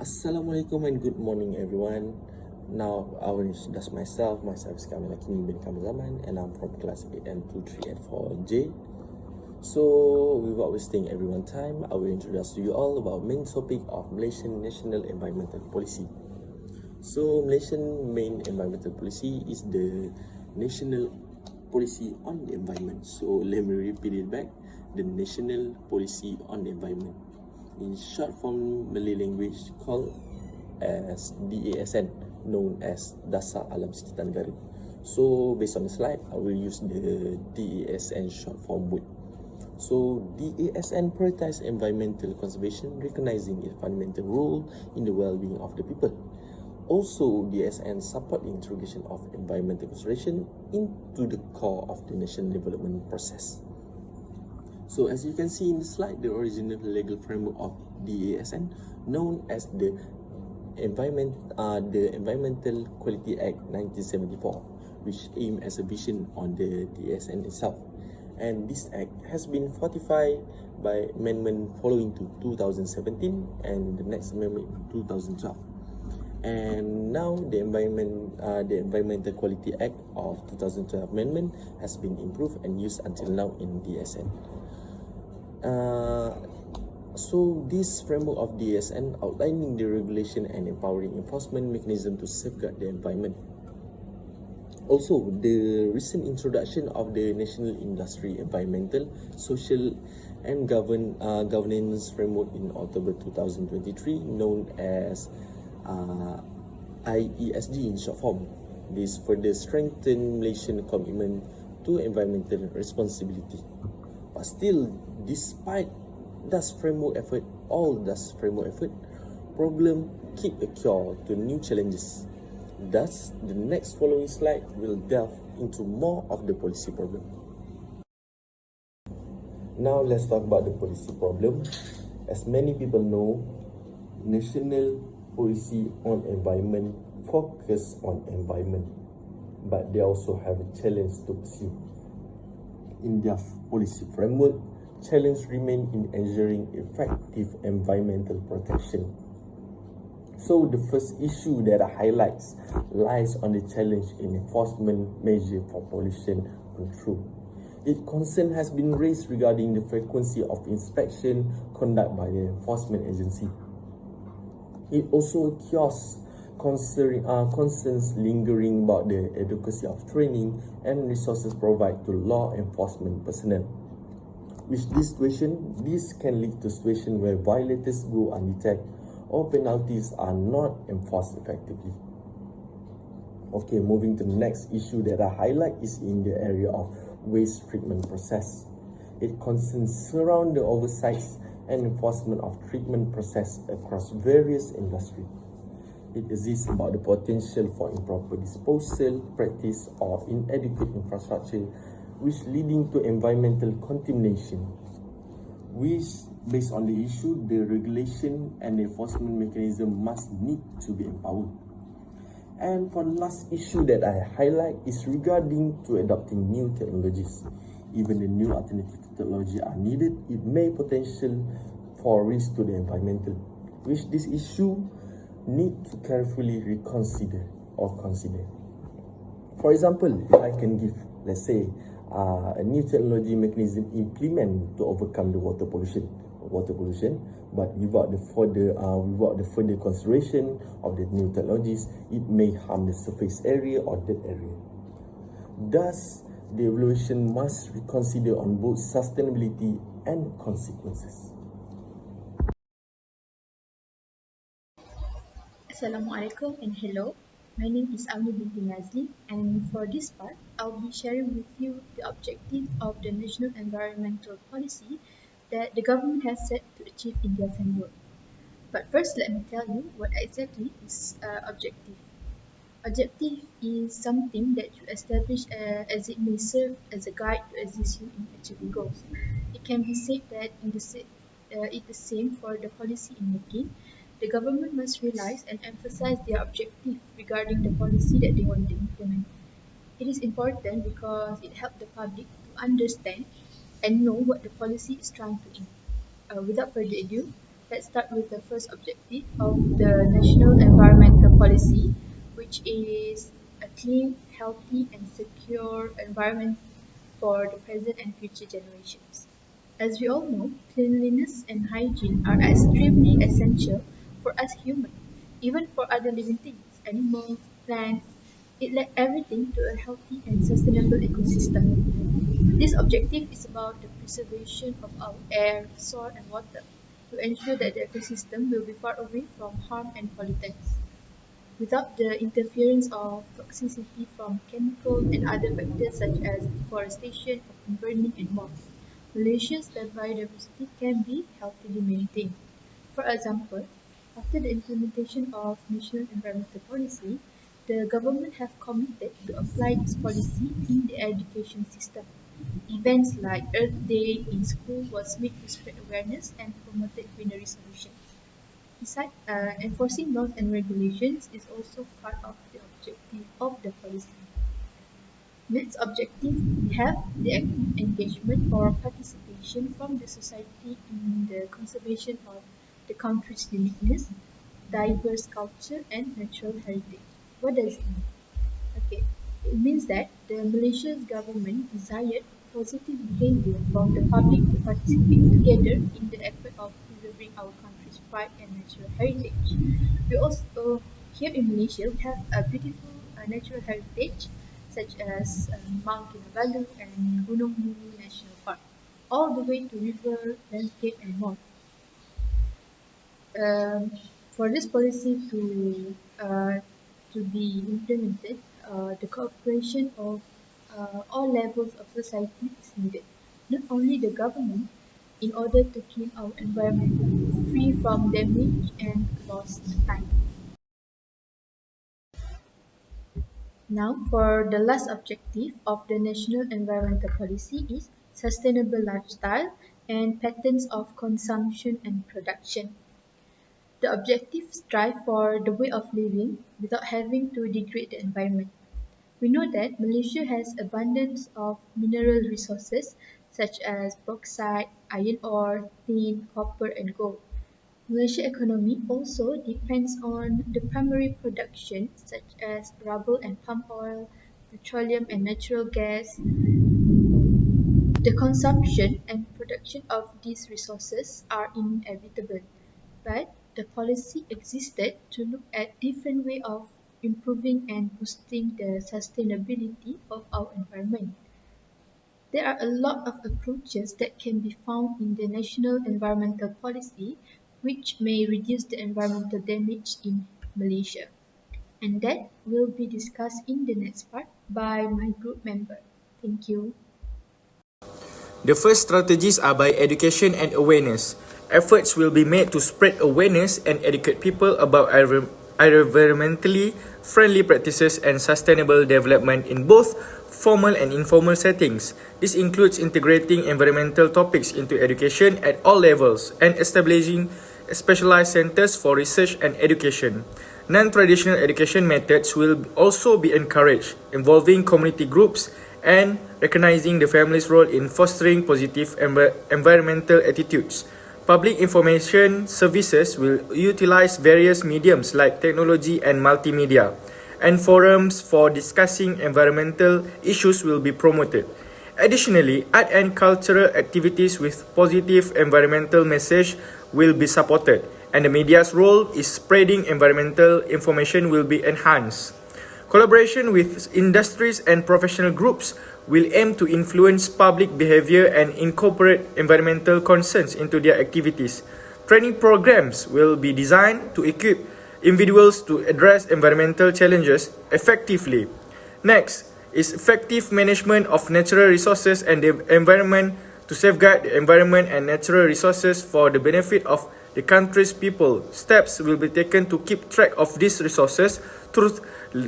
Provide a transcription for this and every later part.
Assalamualaikum and good morning everyone. Now I will introduce myself. Myself is KAMIL bin ZAMAN and I'm from class AM2384J. So without wasting everyone's time, I will introduce to you all about main topic of Malaysian National Environmental Policy. So Malaysian main environmental policy is the national policy on the environment. So let me repeat it back. The national policy on the environment, in short form Malay language called as DASN, known as Dasar Alam Sekitar Negara. So based on the slide, I will use the DASN short form word. So DASN prioritize environmental conservation, recognizing its fundamental role in the well-being of the people. Also, DASN support the integration of environmental conservation into the core of the national development process. So as you can see in the slide, the original legal framework of DASN, known as the Environmental Quality Act 1974, which aimed as a vision on the DASN itself. And this act has been fortified by amendment following to 2017 and the next amendment in 2012. And now the Environmental Quality Act of 2012 amendment has been improved and used until now in DASN. So this framework of DASN outlining the regulation and empowering enforcement mechanism to safeguard the environment. Also, the recent introduction of the National Industry Environmental, Social and Governance Framework in October 2023, known as IESG in short form. This further strengthen Malaysian commitment to environmental responsibility. But still, despite framework effort, problem keep a cure to new challenges. Thus, the next following slide will delve into more of the policy problem. Now let's talk about the policy problem. As many people know, national policy on environment focus on environment, but they also have a challenge to pursue. In their policy framework, challenge remain in ensuring effective environmental protection. So the first issue that I highlights lies on the challenge in enforcement measure for pollution control. Its concern has been raised regarding the frequency of inspection conducted by the enforcement agency. It also cures concerns lingering about the adequacy of training and resources provided to law enforcement personnel. With this can lead to situation where violators go undetected or penalties are not enforced effectively. Okay, moving to the next issue that I highlight is in the area of waste treatment process. It concerns surround the oversights and enforcement of treatment process across various industries. It exists about the potential for improper disposal practice or inadequate infrastructure, which leading to environmental contamination. Which, based on the issue, the regulation and enforcement mechanism must need to be empowered. And for the last issue that I highlight is regarding to adopting new technologies. Even the new alternative technology are needed, it may potential for risk to the environmental, which this issue need to carefully reconsider or consider. For example, if I can give, let's say, a new technology mechanism implement to overcome the water pollution, but without the further consideration of the new technologies, it may harm the surface area or that area. Thus, the evaluation must reconsider on both sustainability and consequences. Assalamualaikum and hello. My name is AUNIE NAZLI, and for this part, I'll be sharing with you the objective of the National Environmental Policy that the government has set to achieve in their framework. But first, let me tell you what exactly is objective. Objective is something that you establish as it may serve as a guide to assist you in achieving goals. It can be said that it's the same for the policy in making. The government must realize and emphasize their objective regarding the policy that they want to implement. It is important because it helps the public to understand and know what the policy is trying to aim. Without further ado, Let's start with the first objective of the National Environmental Policy, which is a clean, healthy, and secure environment for the present and future generations. As we all know, cleanliness and hygiene are extremely essential for us humans, even for other living things, animals, plants. It led everything to a healthy and sustainable ecosystem. This objective is about the preservation of our air, soil, and water to ensure that the ecosystem will be far away from harm and pollutants. Without the interference of toxicity from chemicals and other factors such as deforestation, open burning, and more, Malaysia's biodiversity can be healthily maintained. For example, after the implementation of National Environmental Policy, the government have committed to apply this policy in the education system. Events like Earth Day in school was made to spread awareness and promoted greenery solutions. Besides, enforcing laws and regulations is also part of the objective of the policy. Next objective, we have the active engagement or participation from the society in the conservation of the country's uniqueness, diverse culture, and natural heritage. What does it mean? Okay, it means that the Malaysian government desired positive behavior from the public to participate together in the effort of preserving our country's pride and natural heritage. We also, here in Malaysia, we have a beautiful natural heritage such as Mount Kinabalu and Gunung Bulu National Park, all the way to river, landscape, and more. Um, for this policy to be implemented, the cooperation of all levels of society is needed. Not only the government, in order to keep our environment free from damage and lost time. Now, for the last objective of the National Environmental Policy is sustainable lifestyle and patterns of consumption and production. The objectives strive for the way of living without having to degrade the environment. We know that Malaysia has abundance of mineral resources such as bauxite, iron ore, tin, copper, and gold. Malaysia's economy also depends on the primary production such as rubber and palm oil, petroleum and natural gas. The consumption and production of these resources are inevitable, but the policy existed to look at different ways of improving and boosting the sustainability of our environment. There are a lot of approaches that can be found in the National Environmental Policy which may reduce the environmental damage in Malaysia. And that will be discussed in the next part by my group member. Thank you. The first strategies are by education and awareness. Efforts will be made to spread awareness and educate people about environmentally friendly practices and sustainable development in both formal and informal settings. This includes integrating environmental topics into education at all levels and establishing specialized centers for research and education. Non-traditional education methods will also be encouraged, involving community groups and recognizing the family's role in fostering positive environmental attitudes. Public information services will utilize various mediums like technology and multimedia, and forums for discussing environmental issues will be promoted. Additionally, art and cultural activities with positive environmental message will be supported, and the media's role in spreading environmental information will be enhanced. Collaboration with industries and professional groups will aim to influence public behavior and incorporate environmental concerns into their activities. Training programs will be designed to equip individuals to address environmental challenges effectively. Next is effective management of natural resources and the environment to safeguard the environment and natural resources for the benefit of the country's people. Steps will be taken to keep track of these resources through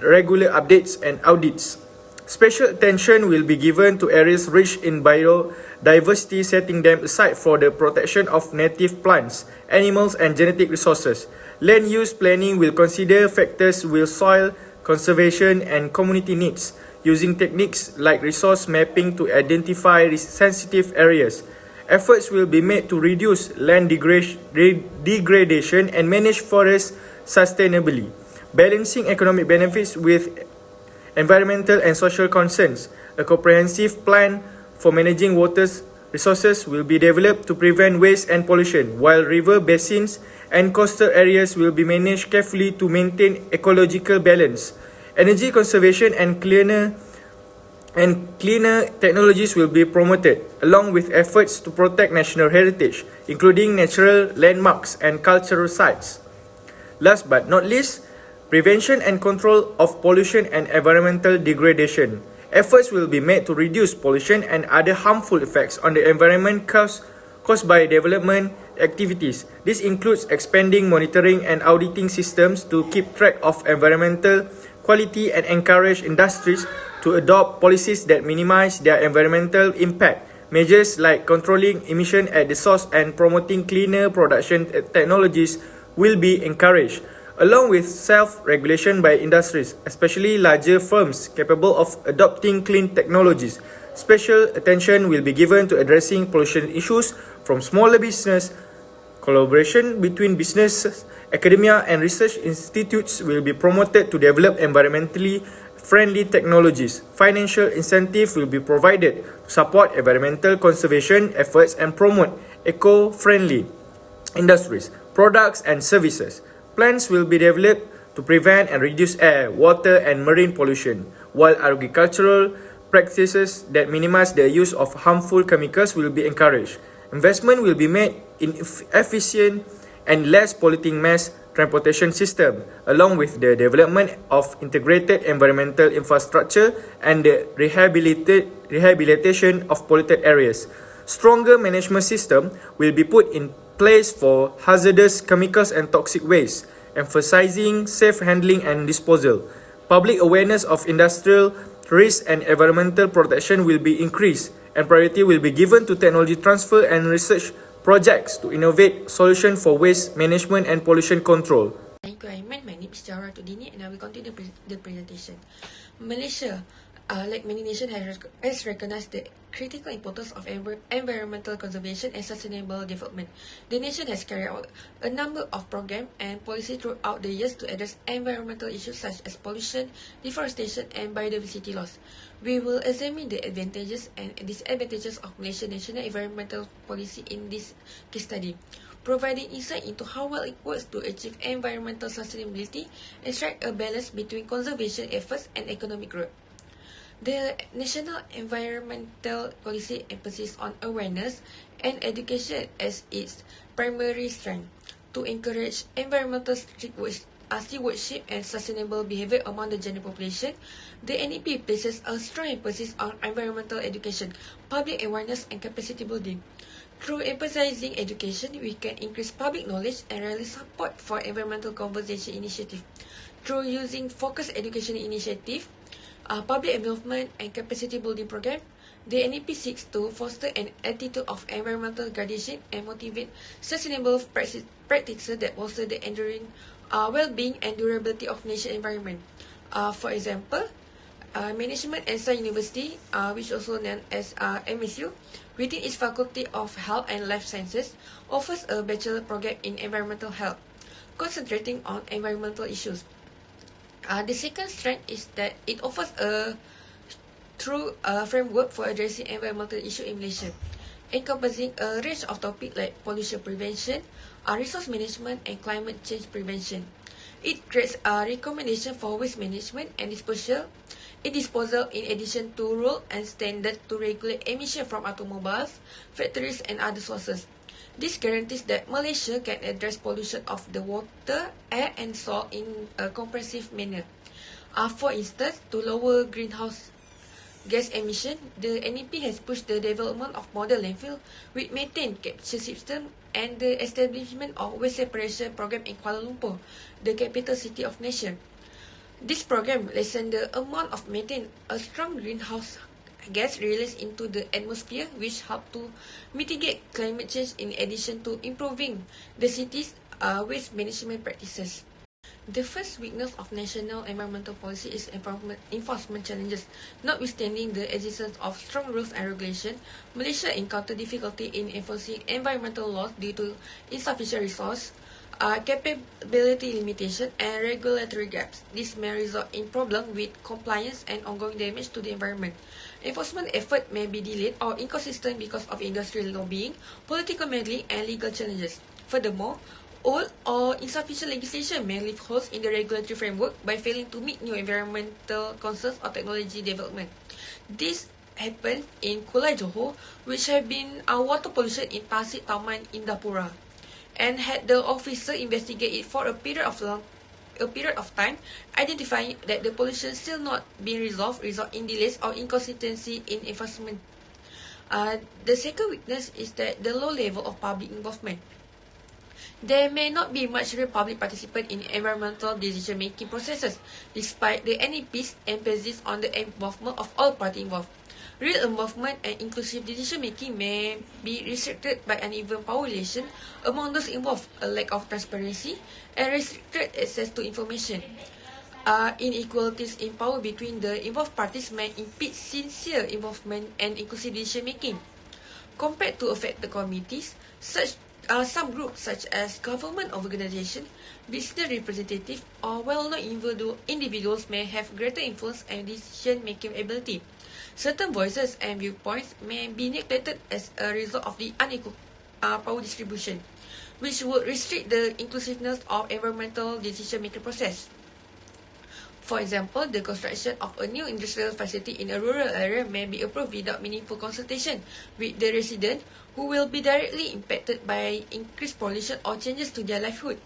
regular updates and audits. Special attention will be given to areas rich in biodiversity, setting them aside for the protection of native plants, animals, and genetic resources. Land use planning will consider factors with soil conservation and community needs, using techniques like resource mapping to identify sensitive areas. Efforts will be made to reduce land degradation and manage forests sustainably, balancing economic benefits with environmental and social concerns. A comprehensive plan for managing water resources will be developed to prevent waste and pollution, while river basins and coastal areas will be managed carefully to maintain ecological balance. Energy conservation and cleaner technologies will be promoted, along with efforts to protect national heritage, including natural landmarks and cultural sites. Last but not least, prevention and control of pollution and environmental degradation. Efforts will be made to reduce pollution and other harmful effects on the environment caused by development activities. This includes expanding monitoring and auditing systems to keep track of environmental quality and encourage industries to adopt policies that minimize their environmental impact. Measures like controlling emission at the source and promoting cleaner production technologies will be encouraged, along with self-regulation by industries, especially larger firms capable of adopting clean technologies. Special attention will be given to addressing pollution issues from smaller business. Collaboration between businesses, academia and research institutes will be promoted to develop environmentally friendly technologies. Financial incentives will be provided to support environmental conservation efforts and promote eco-friendly industries, products and services. Plans will be developed to prevent and reduce air, water and marine pollution, while agricultural practices that minimize the use of harmful chemicals will be encouraged. Investment will be made in efficient and less polluting mass transportation system, along with the development of integrated environmental infrastructure and the rehabilitation of polluted areas. Stronger management system will be put in place for hazardous chemicals and toxic waste, emphasizing safe handling and disposal. Public awareness of industrial risks and environmental protection will be increased, and priority will be given to technology transfer and research projects to innovate solutions for waste management and pollution control. Thank you, AIMAN. My name is JAUHARATud, DINI, and I will continue the presentation. Malaysia, like many nations, has recognized the critical importance of environmental conservation and sustainable development. The nation has carried out a number of programs and policies throughout the years to address environmental issues such as pollution, deforestation, and biodiversity loss. We will examine the advantages and disadvantages of Malaysian national environmental policy in this case study, providing insight into how well it works to achieve environmental sustainability and strike a balance between conservation efforts and economic growth. The National Environmental Policy emphasizes on awareness and education as its primary strength to encourage environmental stewardship and sustainable behavior among the general population. The NEP places a strong emphasis on environmental education, public awareness, and capacity building. Through emphasizing education, we can increase public knowledge and rally support for environmental conservation initiative. Through using focused education initiative, public involvement and capacity building program, the NEP seeks to foster an attitude of environmental gradation and motivate sustainable practices that foster the enduring well-being and durability of nature environment. For example, Management and Science University, which also known as MSU, within its Faculty of Health and Life Sciences, offers a bachelor program in environmental health, concentrating on environmental issues. The second strength is that it offers a true framework for addressing environmental issues in Malaysia, encompassing a range of topics like pollution prevention, resource management, and climate change prevention. It creates a recommendation for waste management and disposal in addition to rules and standards to regulate emission from automobiles, factories, and other sources. This guarantees that Malaysia can address pollution of the water, air, and soil in a comprehensive manner. For instance, to lower greenhouse gas emission, the NEP has pushed the development of model landfill with methane capture system and the establishment of waste separation program in Kuala Lumpur, the capital city of nation. This program lessens the amount of methane, a strong greenhouse gas released into the atmosphere, which help to mitigate climate change in addition to improving the city's waste management practices. The first weakness of national environmental policy is enforcement challenges. Notwithstanding the existence of strong rules and regulation, Malaysia encountered difficulty in enforcing environmental laws due to insufficient resource, capability limitation, and regulatory gaps. This may result in problems with compliance and ongoing damage to the environment. Enforcement effort may be delayed or inconsistent because of industrial lobbying, political meddling, and legal challenges. Furthermore, old or insufficient legislation may leave holes in the regulatory framework by failing to meet new environmental concerns or technology development. This happened in Kulai Johor, which have been water pollution in Tasik Taman Indapura, and had the officer investigate it for a period of time, identifying that the pollution still not being resolved, result in delays or inconsistency in enforcement. The second weakness is that the low level of public involvement. There may not be much real public participation in environmental decision-making processes, despite the NEP's emphasis on the involvement of all parties involved. Real involvement and inclusive decision-making may be restricted by uneven power relation among those involved, a lack of transparency, and restricted access to information. Inequalities in power between the involved parties may impede sincere involvement and inclusive decision-making. Compared to affected communities, some groups such as government organizations, business representatives, or well-known individuals may have greater influence and decision-making ability. Certain voices and viewpoints may be neglected as a result of the unequal power distribution, which would restrict the inclusiveness of environmental decision-making process. For example, the construction of a new industrial facility in a rural area may be approved without meaningful consultation with the residents, who will be directly impacted by increased pollution or changes to their livelihood.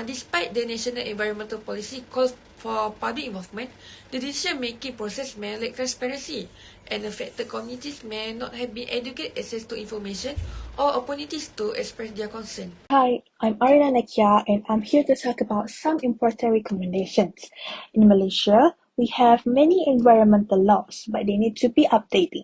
Despite the national environmental policy calls for public involvement, the decision-making process may lack transparency, and affected communities may not have been educated access to information or opportunities to express their concern. Hi, I'm ARINA NAQIYAH, and I'm here to talk about some important recommendations. In Malaysia, we have many environmental laws, but they need to be updated.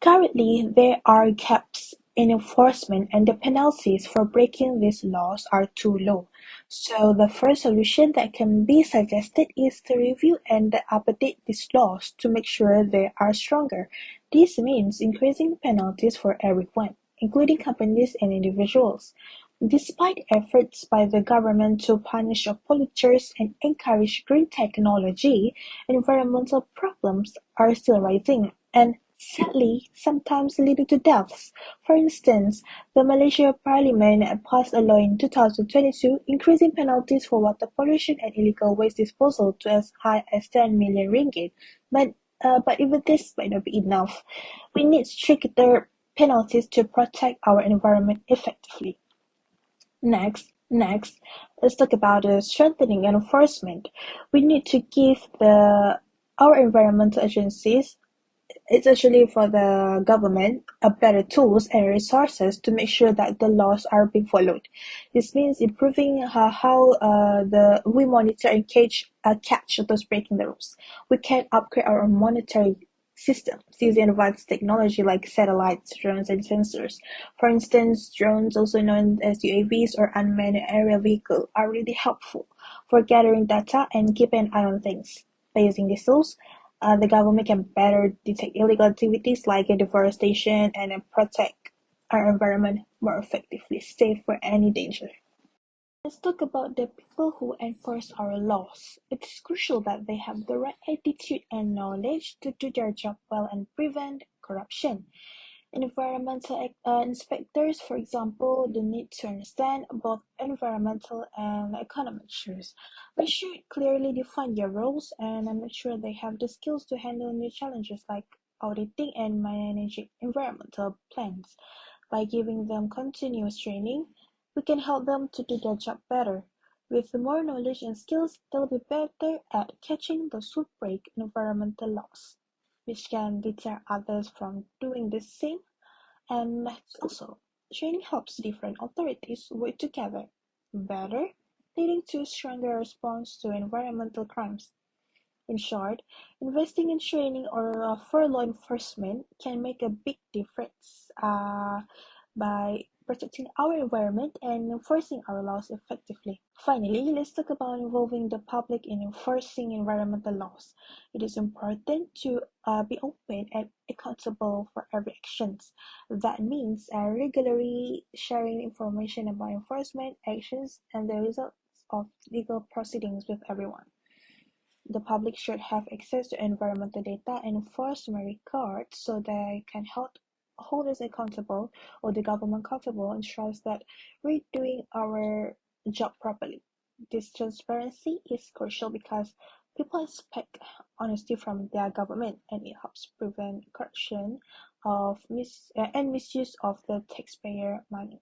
Currently, there are gaps in enforcement, and the penalties for breaking these laws are too low. So the first solution that can be suggested is to review and update these laws to make sure they are stronger. This means increasing penalties for everyone, including companies and individuals. Despite efforts by the government to punish polluters and encourage green technology, environmental problems are still rising and, sadly, sometimes leading to deaths. For instance, the Malaysia Parliament passed a law in 2022 increasing penalties for water pollution and illegal waste disposal to as high as 10 million ringgit. But even this might not be enough. We need stricter penalties to protect our environment effectively. Next, let's talk about the strengthening and enforcement. We need to give our environmental agencies, it's actually for the government, better tools and resources to make sure that the laws are being followed. This means improving how we monitor and catch those breaking the rules. We can upgrade our monitoring systems using advanced technology like satellites, drones, and sensors. For instance, drones, also known as UAVs or unmanned aerial vehicle, are really helpful for gathering data and keeping an eye on things. By using these tools, the government can better detect illegal activities like deforestation and protect our environment more effectively, safe for any danger. Let's talk about the people who enforce our laws. It's crucial that they have the right attitude and knowledge to do their job well and prevent corruption. Environmental inspectors, for example, they need to understand both environmental and economic issues. They should clearly define their roles and make sure they have the skills to handle new challenges like auditing and managing environmental plans. By giving them continuous training, we can help them to do their job better. With more knowledge and skills, they'll be better at catching those who break environmental laws, which can deter others from doing the same. And also, training helps different authorities work together better, leading to a stronger response to environmental crimes. In short, investing in training or for law enforcement can make a big difference. by protecting our environment and enforcing our laws effectively. Finally, let's talk about involving the public in enforcing environmental laws. It is important to be open and accountable for every actions. That means regularly sharing information about enforcement actions and the results of legal proceedings with everyone. The public should have access to environmental data and enforcement records so they can hold us accountable or the government accountable and trust that we're doing our job properly. This transparency is crucial because people expect honesty from their government and it helps prevent corruption and misuse of the taxpayer money.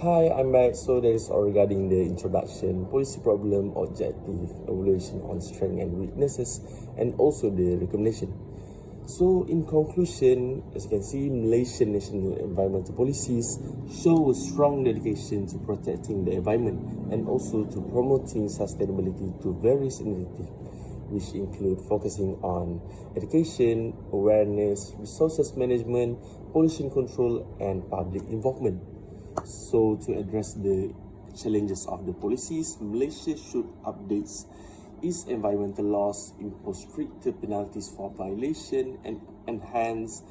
Hi, I'm back. So that is all regarding the introduction, policy problem, objective, evaluation on strength and weaknesses, and also the recommendation. So in conclusion, as you can see, Malaysian national environmental policies show a strong dedication to protecting the environment and also to promoting sustainability to various initiatives, which include focusing on education, awareness, resources management, pollution control, and public involvement. So to address the challenges of the policies, Malaysia should update its environmental laws, impose stricter penalties for violation, and enhance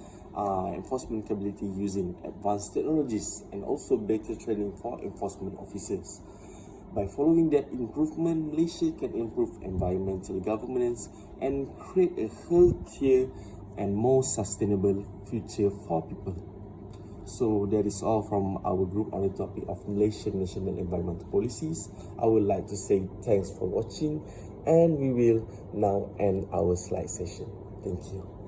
enforcement capability using advanced technologies and also better training for enforcement officers. By following that improvement, Malaysia can improve environmental governance and create a healthier and more sustainable future for people. So that is all from our group on the topic of Malaysian national environmental policies. I would like to say thanks for watching and we will now end our slide session. Thank you.